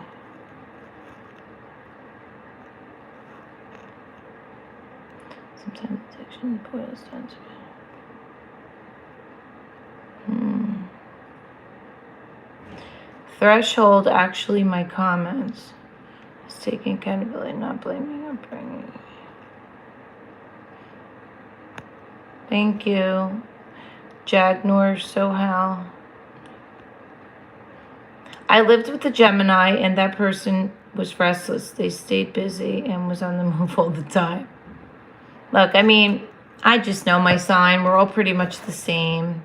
Sometimes addiction boils down to... Threshold, actually, my comments. Is taking accountability, not blaming or bringing... Thank you. Jagnor Sohal. I lived with a Gemini, and that person was restless. They stayed busy and was on the move all the time. Look, I mean, I just know my sign. We're all pretty much the same.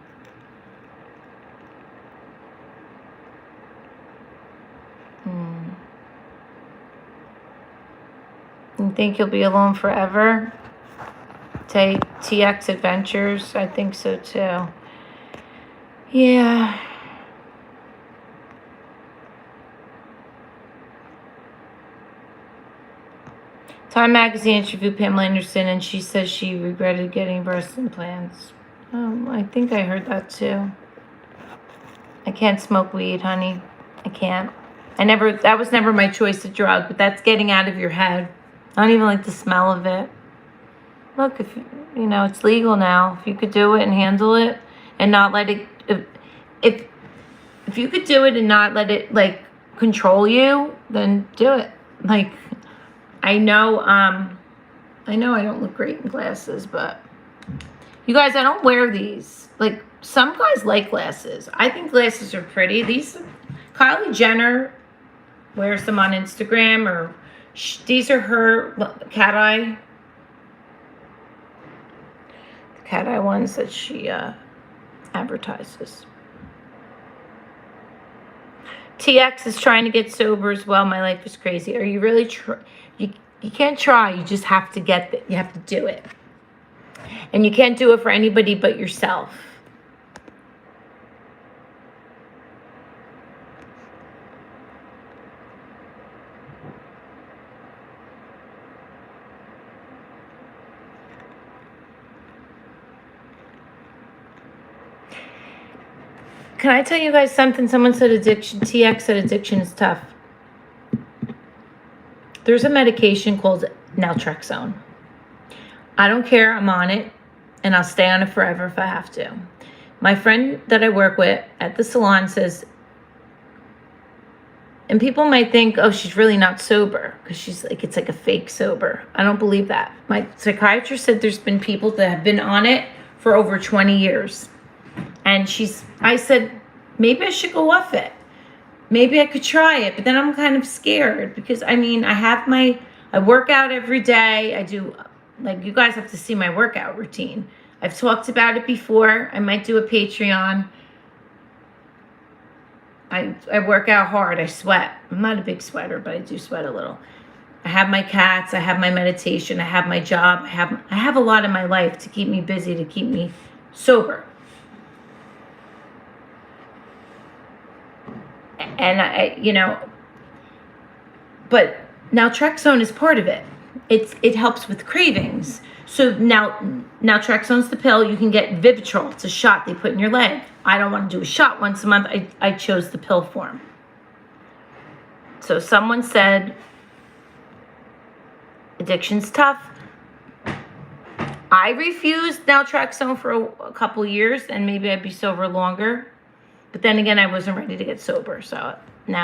think you'll be alone forever. TX Adventures. I think so too. Yeah. Time Magazine interviewed Pamela Anderson, and she says she regretted getting breast implants. I think I heard that too. I can't smoke weed, honey. I can't. That was never my choice of drug, but that's getting out of your head. I don't even like the smell of it. Look, if you know, it's legal now. If you could do it and handle it and not let it, if you could do it and not let it like control you, then do it. Like, I know I don't look great in glasses, but you guys, I don't wear these. Like, some guys like glasses. I think glasses are pretty. Kylie Jenner wears them on Instagram, or these are her cat eye ones that she advertises. TX is trying to get sober as well. My life is crazy. Are you really you can't try. You just have to you have to do it. And you can't do it for anybody but yourself. Can I tell you guys something? Someone said TX said addiction is tough. There's a medication called naltrexone. I don't care. I'm on it, and I'll stay on it forever if I have to. My friend that I work with at the salon says, and people might think, oh, she's really not sober because she's like, it's like a fake sober. I don't believe that. My psychiatrist said there's been people that have been on it for over 20 years. And I said, maybe I should go off it. Maybe I could try it. But then I'm kind of scared because, I mean, I work out every day. I do, like, you guys have to see my workout routine. I've talked about it before. I might do a Patreon. I work out hard. I sweat. I'm not a big sweater, but I do sweat a little. I have my cats. I have my meditation. I have my job. I have a lot in my life to keep me busy, to keep me sober. And but naltrexone is part of it. It helps with cravings. So naltrexone's the pill. You can get Vivitrol. It's a shot they put in your leg. I don't want to do a shot once a month. I chose the pill form. So someone said, addiction's tough. I refused naltrexone for a couple years, and maybe I'd be sober longer. But then again, I wasn't ready to get sober. So then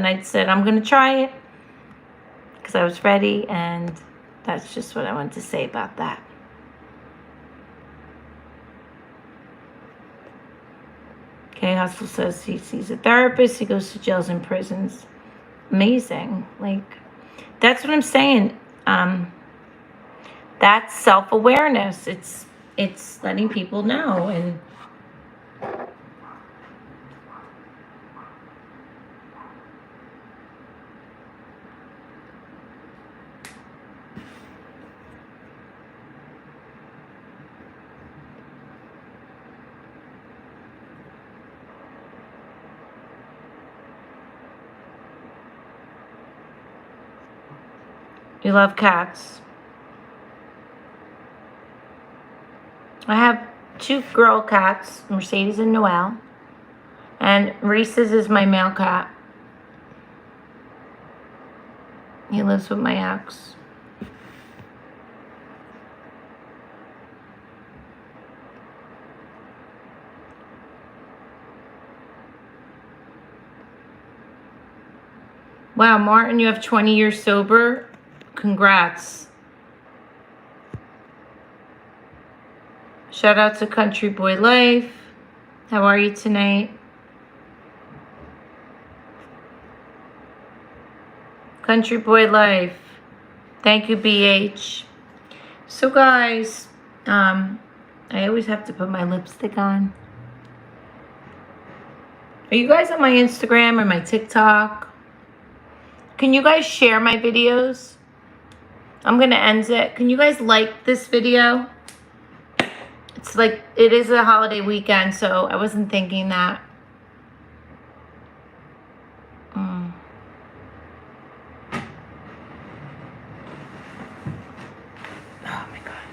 I said, I'm going to try it because I was ready. And that's just what I wanted to say about that. Okay, Hustle says he sees a therapist. He goes to jails and prisons. Amazing. Like, that's what I'm saying. That's self-awareness. It's letting people know. And you love cats. I have 2 girl cats, Mercedes and Noelle. And Reese's is my male cat. He lives with my ex. Wow, Martin, you have 20 years sober. Congrats. Shout out to Country Boy Life. How are you tonight? Country Boy Life. Thank you, BH. So guys, I always have to put my lipstick on. Are you guys on my Instagram or my TikTok? Can you guys share my videos? I'm going to end it. Can you guys like this video? It's like, it is a holiday weekend, so I wasn't thinking that. Oh my God.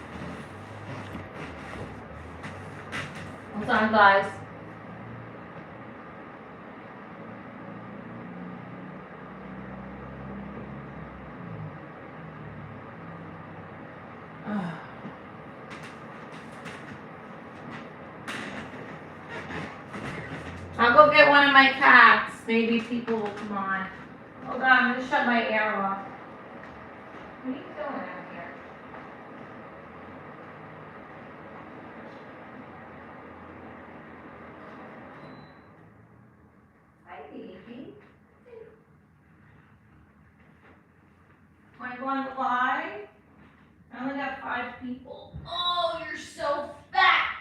Hold on, guys. I'll go get one of my cats. Maybe people will come on. Hold on, I'm gonna shut my air off. What are you doing out here? Hi, baby. Want to go on the live? I only got 5 people. Oh, you're so fat.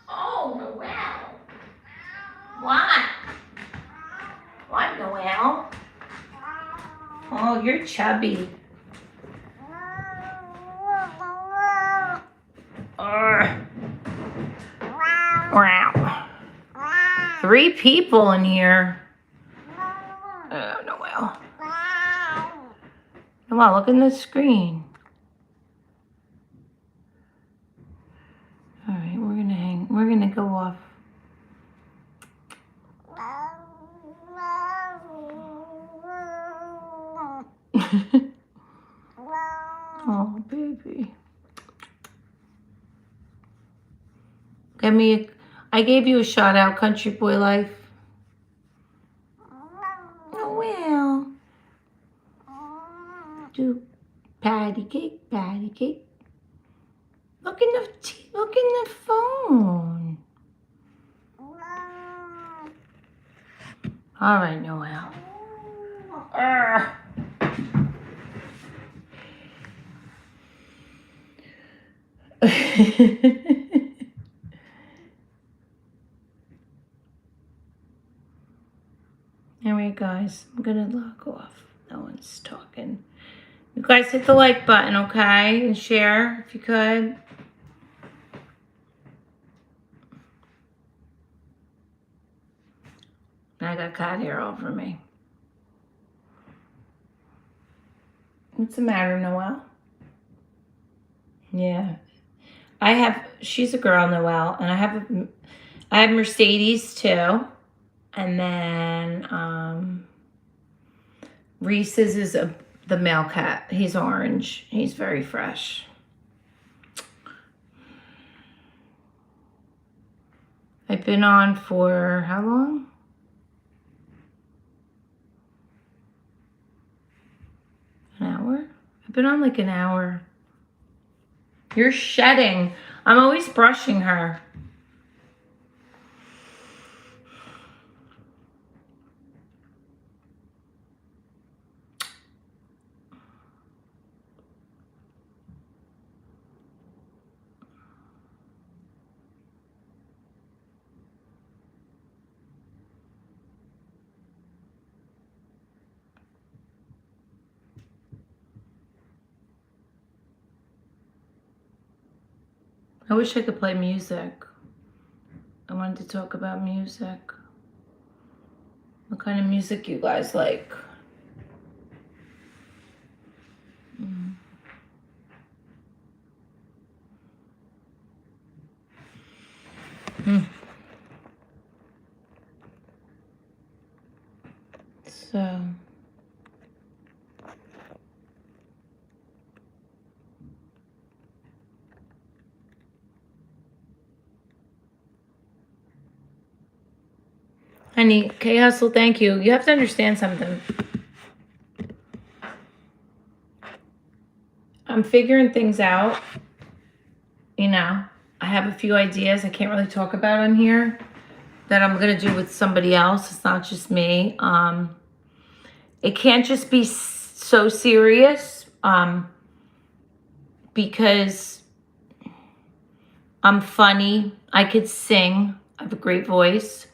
Oh, Noelle. What? What, Noelle? Oh, you're chubby. Wow. 3 people in here. Oh, Noelle. Noelle, look in the screen. All right, we're gonna go off. Oh, baby. I gave you a shout out, Country Boy Life. Oh, well. Do patty cake, patty cake. Look in the phone. All right, Noelle. All right, guys, I'm gonna log off. No one's talking. You guys hit the like button, okay? And share if you could. I got cat hair all over me. What's the matter, Noelle? Yeah. She's a girl, Noelle, and I have Mercedes too. And then Reese's is the male cat. He's orange. He's very fresh. I've been on for how long? An hour? I've been on like an hour. You're shedding. I'm always brushing her. I wish I could play music. I wanted to talk about music. What kind of music you guys like? So, honey, K Hustle, thank you. You have to understand something. I'm figuring things out. You know, I have a few ideas I can't really talk about on here that I'm going to do with somebody else. It's not just me. It can't just be so serious because I'm funny. I could sing. I have a great voice.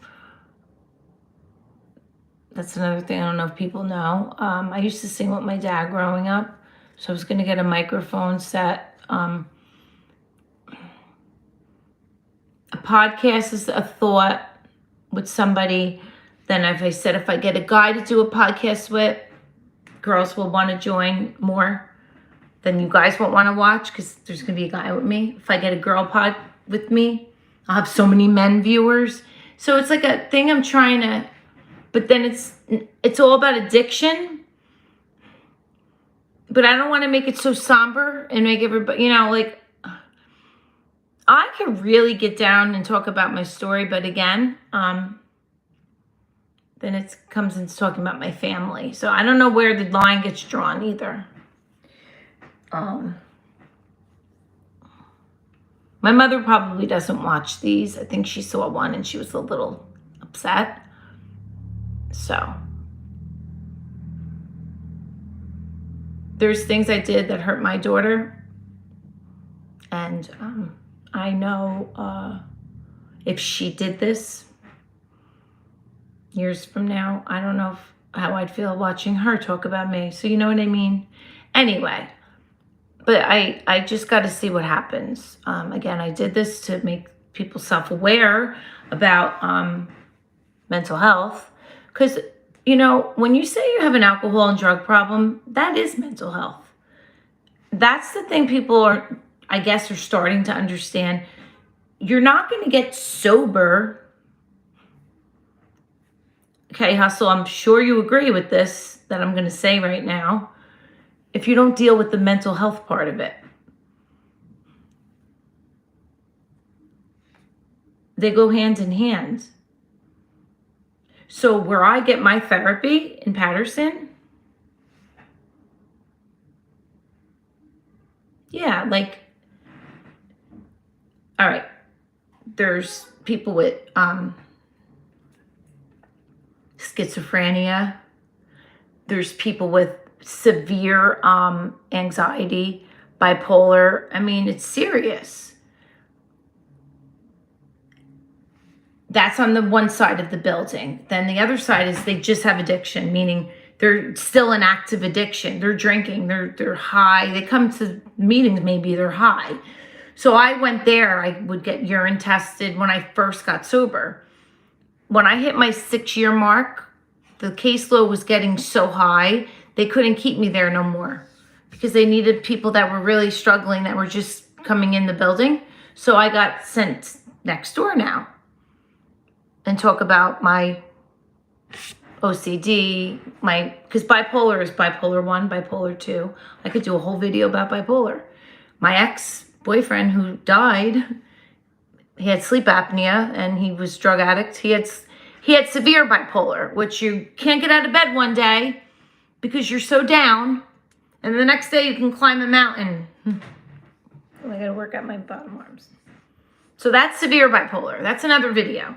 That's another thing I don't know if people know. I used to sing with my dad growing up. So I was going to get a microphone set. A podcast is a thought with somebody. Then if I get a guy to do a podcast with, girls will want to join more. Then you guys won't want to watch because there's going to be a guy with me. If I get a girl pod with me, I'll have so many men viewers. So it's like a thing I'm trying to, but then it's all about addiction. But I don't want to make it so somber and make everybody, you know, like, I can really get down and talk about my story. But again, then it comes into talking about my family. So I don't know where the line gets drawn either. My mother probably doesn't watch these. I think she saw one and she was a little upset. So there's things I did that hurt my daughter. And I know if she did this years from now, I don't know how I'd feel watching her talk about me. So you know what I mean? Anyway, but I just got to see what happens. Again, I did this to make people self-aware about mental health. Because, you know, when you say you have an alcohol and drug problem, that is mental health. That's the thing people are, I guess, are starting to understand. You're not going to get sober. Okay, Hustle, I'm sure you agree with this that I'm going to say right now. If you don't deal with the mental health part of it. They go hand in hand. So where I get my therapy in Patterson, yeah, like, all right, there's people with schizophrenia. There's people with severe anxiety, bipolar. I mean, it's serious. That's on the one side of the building. Then the other side is they just have addiction, meaning they're still in active addiction. They're drinking, they're high. They come to meetings, maybe they're high. So I went there. I would get urine tested when I first got sober. When I hit my 6-year mark, the caseload was getting so high, they couldn't keep me there no more because they needed people that were really struggling, that were just coming in the building. So I got sent next door now and talk about my OCD, because bipolar is bipolar 1, bipolar 2. I could do a whole video about bipolar. My ex-boyfriend who died, he had sleep apnea and he was drug addict. He had severe bipolar, which you can't get out of bed one day because you're so down, and the next day you can climb a mountain. Oh, I gotta work out my bottom arms. So that's severe bipolar. That's another video.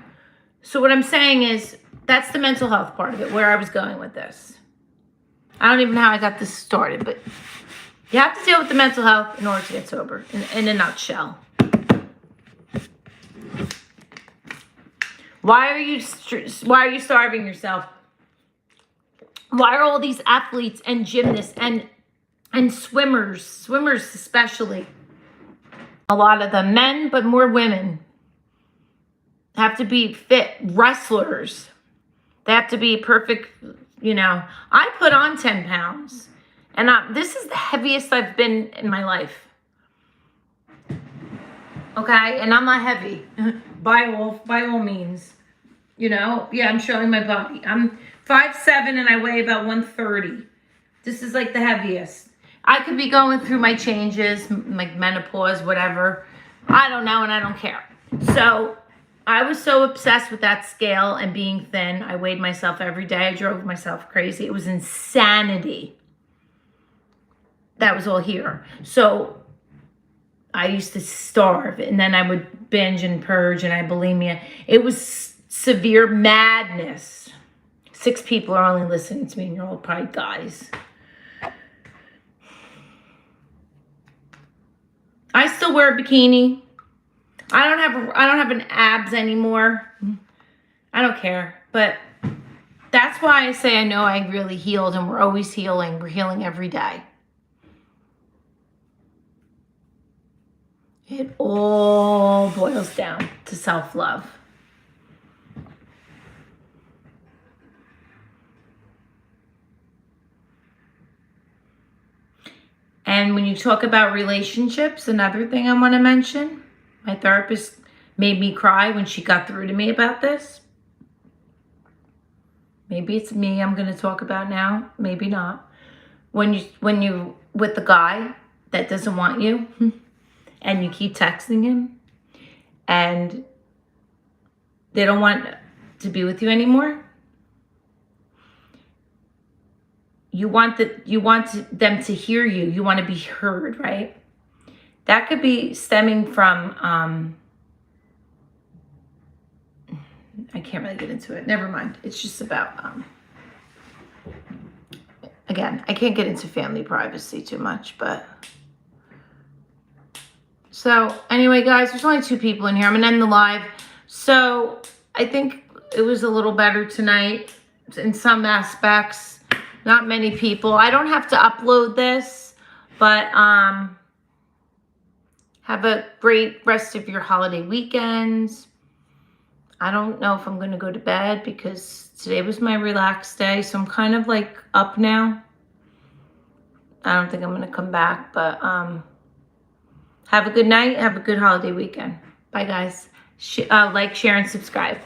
So what I'm saying is, that's the mental health part of it, where I was going with this. I don't even know how I got this started, but you have to deal with the mental health in order to get sober, in a nutshell. Why are you starving yourself? Why are all these athletes and gymnasts and swimmers especially, a lot of them, men, but more women, have to be fit, wrestlers. They have to be perfect, you know. I put on 10 pounds, and this is the heaviest I've been in my life. Okay, and I'm not heavy by all means. You know, yeah, I'm showing my body. I'm 5'7" and I weigh about 130. This is like the heaviest. I could be going through my changes, like menopause, whatever. I don't know, and I don't care. So I was so obsessed with that scale and being thin. I weighed myself every day. I drove myself crazy. It was insanity. That was all here. So I used to starve, and then I would binge and purge, and I bulimia. It was severe madness. 6 people are only listening to me, and you're all probably guys. I still wear a bikini. I don't have an abs anymore. I don't care. But that's why I say I know I really healed, and we're always healing. We're healing every day. It all boils down to self-love. And when you talk about relationships, another thing I want to mention, my therapist made me cry when she got through to me about this. Maybe it's me I'm going to talk about now, maybe not. When you with the guy that doesn't want you and you keep texting him and they don't want to be with you anymore, you want them to hear you. You want to be heard, right? That could be stemming from, I can't really get into it. Never mind. It's just about, again, I can't get into family privacy too much, but. So anyway, guys, there's only 2 people in here. I'm going to end the live. So I think it was a little better tonight in some aspects. Not many people. I don't have to upload this, but have a great rest of your holiday weekends. I don't know if I'm going to go to bed because today was my relaxed day, so I'm kind of like up now. I don't think I'm going to come back, but have a good night. Have a good holiday weekend. Bye, guys. Like, share, and subscribe.